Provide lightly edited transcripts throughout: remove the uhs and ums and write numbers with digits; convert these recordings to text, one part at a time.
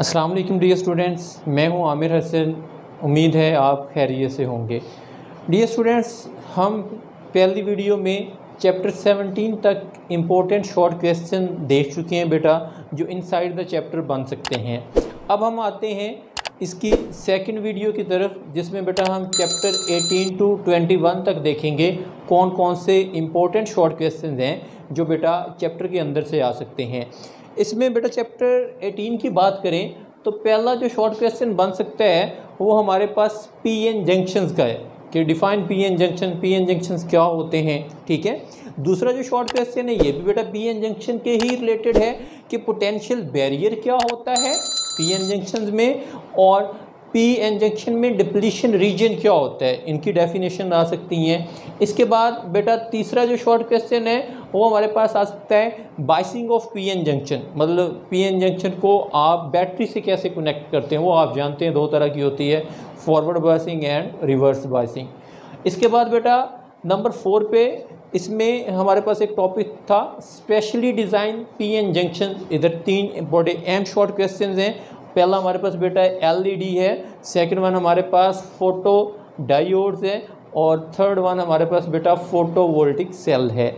अस्सलाम वालेकुम dear students, मैं हूं आमिर हसन। उम्मीद है आप खैरियत से होंगे। डियर स्टूडेंट्स, हम पहली वीडियो में चैप्टर 17 तक इम्पोर्टेंट शॉर्ट क्वेश्चन देख चुके हैं बेटा, जो इनसाइड द चैप्टर बन सकते हैं। अब हम आते हैं इसकी सेकंड वीडियो की तरफ, जिसमें बेटा हम चैप्टर 18 टू 21 तक देखेंगे कौन कौन से इम्पोर्टेंट शॉर्ट क्वेश्चन हैं जो बेटा चैप्टर के अंदर से आ सकते हैं। इसमें बेटा चैप्टर 18 की बात करें तो पहला जो शॉर्ट क्वेश्चन बन सकता है वो हमारे पास पीएन जंक्शंस का है कि डिफाइन पीएन जंक्शंस क्या होते हैं। ठीक है। दूसरा जो शॉर्ट क्वेश्चन है ये भी बेटा पीएन जंक्शन के ही रिलेटेड है कि पोटेंशियल बैरियर क्या होता है पीएन जंक्शंस में, और पीएन जंक्शन में डिप्लीशन रीजन क्या होता है, इनकी डेफिनेशन आ सकती हैं। इसके बाद बेटा तीसरा जो शॉर्ट क्वेश्चन है वो हमारे पास आ सकता है बाइसिंग ऑफ पीएन जंक्शन, मतलब पीएन जंक्शन को आप बैटरी से कैसे कनेक्ट करते हैं। वो आप जानते हैं दो तरह की होती है, forward biasing and reverse biasing. इसके बाद बेटा नंबर 4 पे इसमें हमारे पास एक टॉपिक था स्पेशली डिज़ाइन पीएन जंक्शन। इधर 3 बड़े अहम शॉर्ट क्वेश्चन हैं। पहला हमारे पास बेटा एलईडी है, सेकंड वन हमारे पास फोटो डायोड्स है, और थर्ड वन हमारे पास बेटा फोटोवोल्टिक सेल है।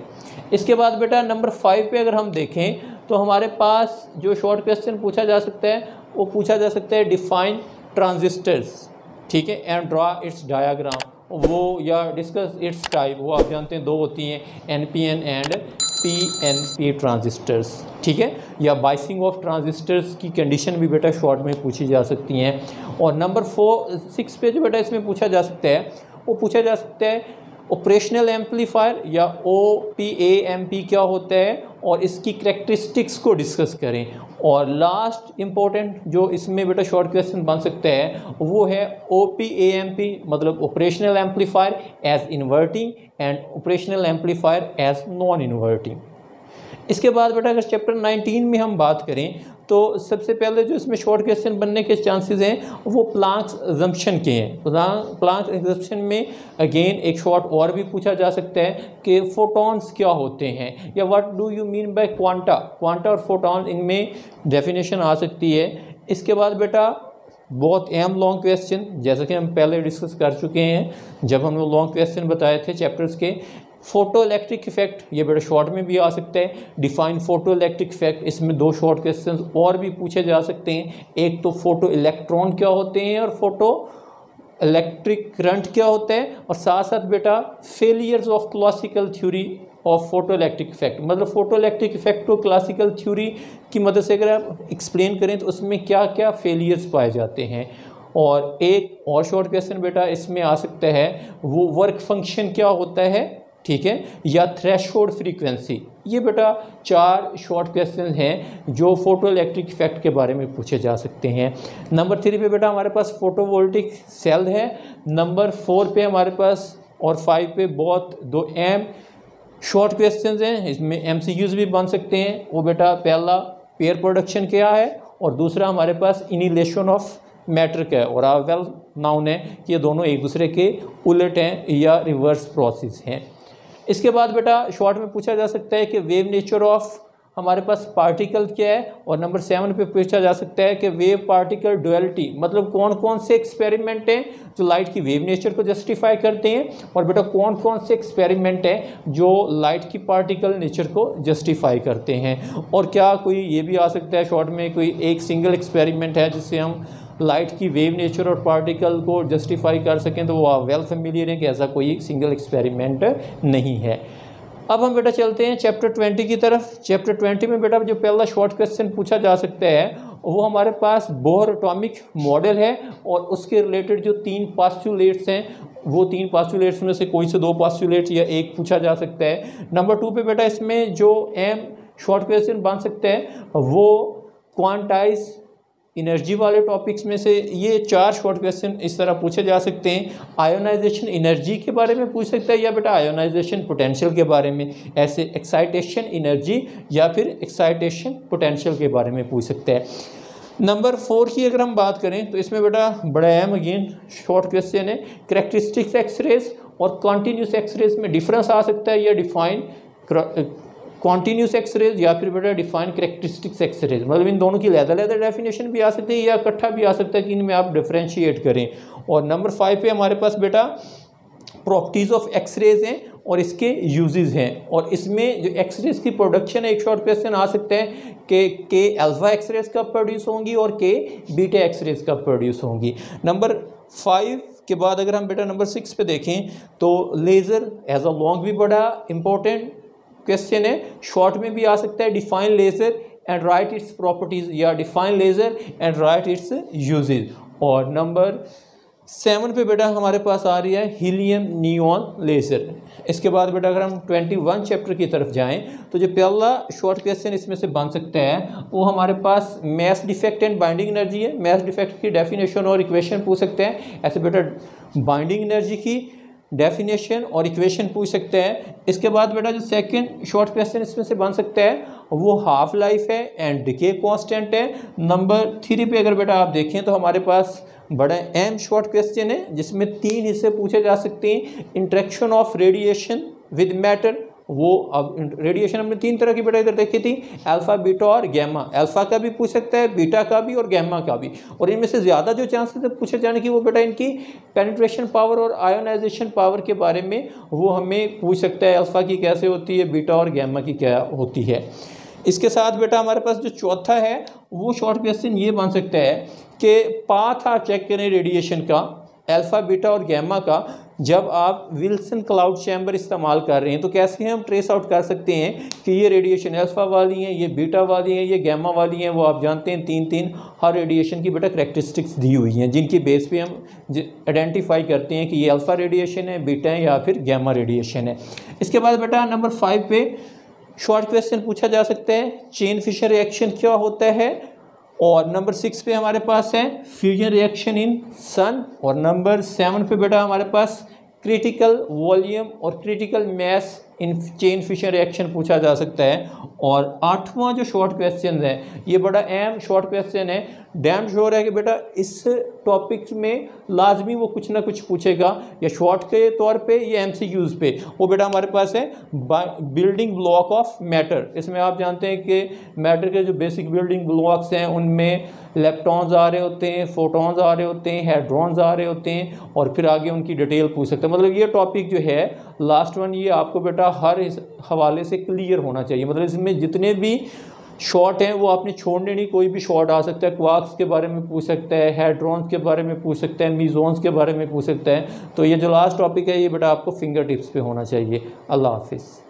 इसके बाद बेटा नंबर 5 पे अगर हम देखें तो हमारे पास जो शॉर्ट क्वेश्चन पूछा जा सकता है वो पूछा जा सकता है डिफाइन ट्रांजिस्टर्स, ठीक है, एंड ड्रा इट्स डायाग्राम, वो या डिस्कस इट्स टाइप। वो आप जानते हैं दो होती हैं, एनपीएन एंड पीएनपी ट्रांजिस्टर्स, ठीक है, या बाइसिंग ऑफ ट्रांजिस्टर्स की कंडीशन भी बेटा शॉर्ट में पूछी जा सकती हैं। और नंबर 6 पे जो बेटा इसमें पूछा जा सकता है वो पूछा जा सकता है ऑपरेशनल एम्पलीफायर या ओपीएएमपी क्या होता है और इसकी करैक्टरिस्टिक्स को डिस्कस करें। और लास्ट इम्पोर्टेंट जो इसमें बेटा शॉर्ट क्वेश्चन बन सकता है वो है ओपीएएमपी, मतलब operational amplifier as inverting and operational amplifier as non inverting. इसके बाद बेटा अगर चैप्टर 19 में हम बात करें तो सबसे पहले जो इसमें शॉर्ट क्वेश्चन बनने के चांसेस हैं वो प्लांक्स अजम्पशन के हैं। प्लांक्स अजम्पशन में अगेन एक शॉर्ट और भी पूछा जा सकता है कि फोटॉन्स क्या होते हैं, या what do you mean by quanta और फोटॉन, इनमें डेफिनेशन आ सकती है। इसके बाद बेटा बहुत अहम लॉन्ग क्वेश्चन, जैसा कि हम पहले डिस्कस कर चुके हैं जब हम लोग लॉन्ग क्वेश्चन बताए थे चैप्टर्स के, फोटो इलेक्ट्रिक इफेक्ट, ये बड़े शॉर्ट में भी आ सकता है। डिफाइन फोटो इलेक्ट्रिक इफेक्ट, इसमें 2 शॉर्ट क्वेश्चंस और भी पूछे जा सकते हैं। एक तो फोटो इलेक्ट्रॉन क्या होते हैं और फोटो इलेक्ट्रिक करंट क्या होता है, और साथ साथ बेटा failures of classical theory of photo electric effect, मतलब फोटो इलेक्ट्रिक इफेक्ट को क्लासिकल थ्योरी की मदद से अगर आप एक्सप्लेन करें तो उसमें क्या क्या फेलियर्स पाए जाते हैं। और एक और शॉर्ट क्वेश्चन बेटा इसमें आ सकता है वो वर्क फंक्शन क्या होता है, ठीक है, या थ्रेशोल्ड फ्रीक्वेंसी। ये बेटा 4 शॉर्ट क्वेश्चन हैं जो फोटो इलेक्ट्रिक इफेक्ट के बारे में पूछे जा सकते हैं। नंबर 3 पे बेटा हमारे पास फोटोवोल्टिक सेल है। नंबर 4 पे हमारे पास और 5 पे बहुत 2 अहम शॉर्ट क्वेश्चन हैं, इसमें एमसीक्यूज भी बन सकते हैं। वो बेटा पहला पेयर प्रोडक्शन क्या है और दूसरा हमारे पास इनिलेशन ऑफ मैटर का है, और आप वेल नाउन है कि ये दोनों एक दूसरे के उलट हैं या रिवर्स प्रोसेस हैं। इसके बाद बेटा शॉर्ट में पूछा जा सकता है कि वेव नेचर ऑफ हमारे पास पार्टिकल क्या है, और नंबर 7 पे पूछा जा सकता है कि वेव पार्टिकल डुअलिटी, मतलब कौन कौन से एक्सपेरिमेंट हैं जो लाइट की वेव नेचर को जस्टिफाई करते हैं, और बेटा कौन कौन से एक्सपेरिमेंट हैं जो लाइट की पार्टिकल नेचर को जस्टिफाई करते हैं। और क्या कोई ये भी आ सकता है शॉर्ट में कोई एक सिंगल एक्सपेरिमेंट है जिससे हम लाइट की वेव नेचर और पार्टिकल को जस्टिफाई कर सकें, तो वो आप वेल फेमिलियर हैं कि ऐसा कोई सिंगल एक्सपेरिमेंट नहीं है। अब हम बेटा चलते हैं चैप्टर 20 की तरफ। चैप्टर 20 में बेटा जो पहला शॉर्ट क्वेश्चन पूछा जा सकता है वो हमारे पास बोहर एटॉमिक मॉडल है, और उसके रिलेटेड जो 3 पोस्टुलेट्स हैं वो 3 पोस्टुलेट्स में से कोई से 2 पोस्टुलेट या एक पूछा जा सकता है। नंबर 2 पे बेटा इसमें जो अहम शॉर्ट क्वेश्चन बन सकता है वो क्वांटाइज एनर्जी वाले टॉपिक्स में से ये 4 शॉर्ट क्वेश्चन इस तरह पूछे जा सकते हैं। आयोनाइजेशन एनर्जी के बारे में पूछ सकता है, या बेटा आयोनाइजेशन पोटेंशियल के बारे में, ऐसे एक्साइटेशन एनर्जी या फिर एक्साइटेशन पोटेंशियल के बारे में पूछ सकता है। नंबर 4 की अगर हम बात करें तो इसमें बेटा बड़ा अहम अगेन शॉर्ट क्वेश्चन है, करैक्टरिस्टिक्स एक्सरेज और कॉन्टीन्यूस एक्सरेज में डिफरेंस आ सकता है, या डिफाइन कॉन्टीन्यूस एक्सरेज या फिर बेटा डिफाइन कैरेक्टरिस्टिक्स एक्सरेज, मतलब इन दोनों की अलग-अलग डेफिनेशन भी आ सकती है या इकट्ठा भी आ सकता है कि इनमें आप डिफ्रेंशिएट करें। और नंबर 5 पे हमारे पास बेटा प्रॉपर्टीज़ ऑफ एक्सरेज हैं और इसके यूजेस हैं, और इसमें जो एक्सरेज की प्रोडक्शन है, एक शॉर्ट क्वेश्चन आ सकता है कि अल्फा एक्सरेज कब प्रोड्यूस होंगी और के बीटा एक्सरेज कब प्रोड्यूस होंगी। नंबर 5 के बाद अगर हम बेटा नंबर 6 पे देखें तो लेज़र एज अ लॉन्ग भी बड़ा इंपॉर्टेंट क्वेश्चन है, शॉर्ट में भी आ सकता है, define laser and write its properties या define laser and write its usages. और नंबर 7 पे बेटा हमारे पास आ रही है हीलियम नियॉन लेज़र। इसके बाद बेटा अगर हम 21 चैप्टर की तरफ जाएं तो जो पहला शॉर्ट क्वेश्चन इसमें से बन सकता है वो हमारे पास mass defect and binding energy है। मैस डिफेक्ट की डेफिनेशन और इक्वेशन पूछ सकते हैं, ऐसे बेटा बाइंडिंग एनर्जी की डेफिनेशन और इक्वेशन पूछ सकते हैं। इसके बाद बेटा जो सेकंड शॉर्ट क्वेश्चन इसमें से बन सकता है वो हाफ लाइफ है एंड डिके कांस्टेंट है। नंबर 3 पे अगर बेटा आप देखें तो हमारे पास बड़ा अहम शॉर्ट क्वेश्चन है जिसमें 3 हिस्से पूछे जा सकते हैं। Interaction of radiation with matter, वो अब रेडिएशन हमने 3 तरह की बेटा इधर देखी थी, अल्फा बीटा और गैमा। अल्फा का भी पूछ सकता है, बीटा का भी और गैमा का भी, और इनमें से ज़्यादा जो चांसेस है पूछे जाने की वो बेटा इनकी पेनिट्रेशन पावर और आयोनाइजेशन पावर के बारे में वो हमें पूछ सकता है, अल्फा की कैसे होती है, बीटा और गैमा की क्या होती है। इसके साथ बेटा हमारे पास जो चौथा है वो शॉर्ट क्वेश्चन ये बन सकता है कि पाथ आप चेक करें रेडिएशन का, अल्फा बीटा और गैमा का, जब आप विल्सन क्लाउड चैम्बर इस्तेमाल कर रहे हैं तो कैसे हम ट्रेस आउट कर सकते हैं कि ये रेडिएशन अल्फा वाली हैं, ये बीटा वाली हैं, ये गैमा वाली हैं। वो आप जानते हैं 3 हर रेडिएशन की बेटा करैक्टरिस्टिक्स दी हुई हैं जिनकी बेस पे हम आइडेंटिफाई करते हैं कि ये अल्फा रेडिएशन है, बीटा है या फिर गैमा रेडिएशन है। इसके बाद बेटा नंबर 5 पे शॉर्ट क्वेश्चन पूछा जा सकता है चेन फिशन रिएक्शन क्या होता है, और नंबर 6 पे हमारे पास है फ्यूजन रिएक्शन इन सन, और नंबर 7 पे बेटा हमारे पास क्रिटिकल वॉल्यूम और critical mess in chain fission reaction पूछा जा सकता है। और 8वां जो शॉर्ट क्वेश्चन है ये बड़ा अहम शॉर्ट क्वेश्चन है, डैम श्योर है कि बेटा इस टॉपिक में लाजमी वो कुछ ना कुछ पूछेगा, या शॉर्ट के तौर पे या एमसीक्यूज़ पे। वो बेटा हमारे पास है बिल्डिंग ब्लॉक ऑफ मैटर। इसमें आप जानते हैं कि मैटर के जो बेसिक बिल्डिंग ब्लॉक्स हैं उनमें इलेक्ट्रॉन्स आ रहे होते हैं, फोटॉन्स आ रहे होते हैं, हैड्रॉन्स आ रहे होते हैं, और फिर आगे उनकी डिटेल पूछ सकते हैं। मतलब ये टॉपिक जो है लास्ट वन ये आपको बेटा हर हवाले से क्लियर होना चाहिए, मतलब इसमें जितने भी शॉर्ट हैं वो आपने छोड़ने नहीं, कोई भी शॉर्ट आ सकता है, क्वार्क्स के बारे में पूछ सकता है, हैड्रॉन्स के बारे में पूछ सकता है, मीजोन्स के बारे में पूछ सकता है। तो ये जो लास्ट टॉपिक है ये बेटा आपको फिंगर टिप्स पे होना चाहिए। अल्लाह हाफिज़।